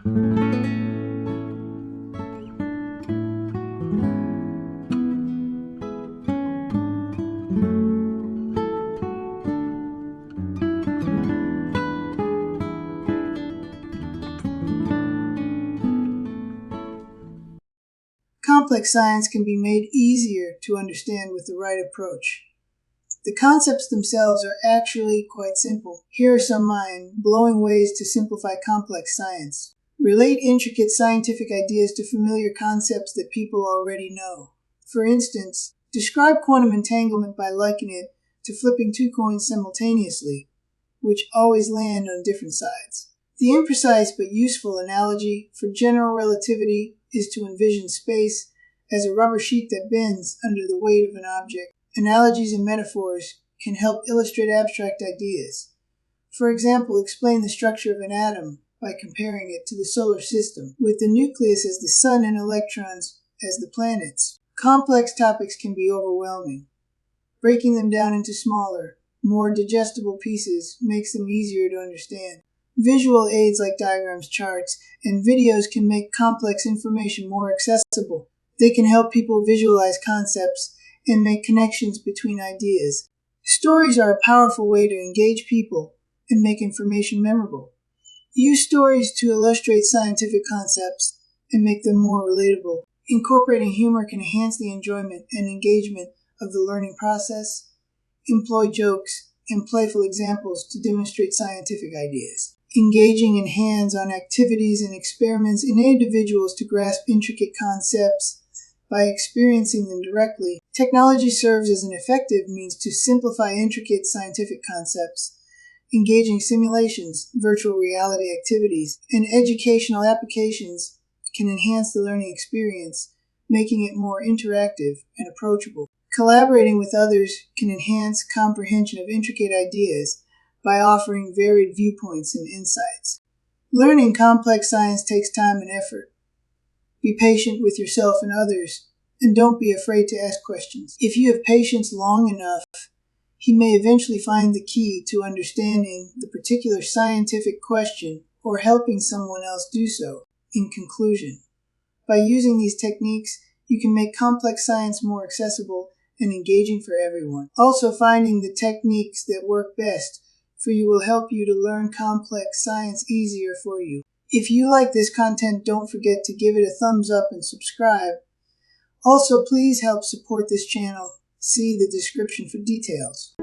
Complex science can be made easier to understand with the right approach. The concepts themselves are actually quite simple. Here are some mind-blowing ways to simplify complex science. Relate intricate scientific ideas to familiar concepts that people already know. For instance, describe quantum entanglement by likening it to flipping two coins simultaneously, which always land on different sides. The imprecise but useful analogy for general relativity is to envision space as a rubber sheet that bends under the weight of an object. Analogies and metaphors can help illustrate abstract ideas. For example, explain the structure of an atom by comparing it to the solar system, with the nucleus as the sun and electrons as the planets. Complex topics can be overwhelming. Breaking them down into smaller, more digestible pieces makes them easier to understand. Visual aids like diagrams, charts, and videos can make complex information more accessible. They can help people visualize concepts and make connections between ideas. Stories are a powerful way to engage people and make information memorable. Use stories to illustrate scientific concepts and make them more relatable. Incorporating humor can enhance the enjoyment and engagement of the learning process. Employ jokes and playful examples to demonstrate scientific ideas. Engaging in hands-on activities and experiments enable individuals to grasp intricate concepts by experiencing them directly. Technology serves as an effective means to simplify intricate scientific concepts. Engaging simulations, virtual reality activities, and educational applications can enhance the learning experience, making it more interactive and approachable. Collaborating with others can enhance comprehension of intricate ideas by offering varied viewpoints and insights. Learning complex science takes time and effort. Be patient with yourself and others, and don't be afraid to ask questions. If you have patience long enough, he may eventually find the key to understanding the particular scientific question or helping someone else do so. In conclusion, by using these techniques, you can make complex science more accessible and engaging for everyone. Also, finding the techniques that work best for you will help you to learn complex science easier for you. If you like this content, don't forget to give it a thumbs up and subscribe. Also, please help support this channel. See the description for details.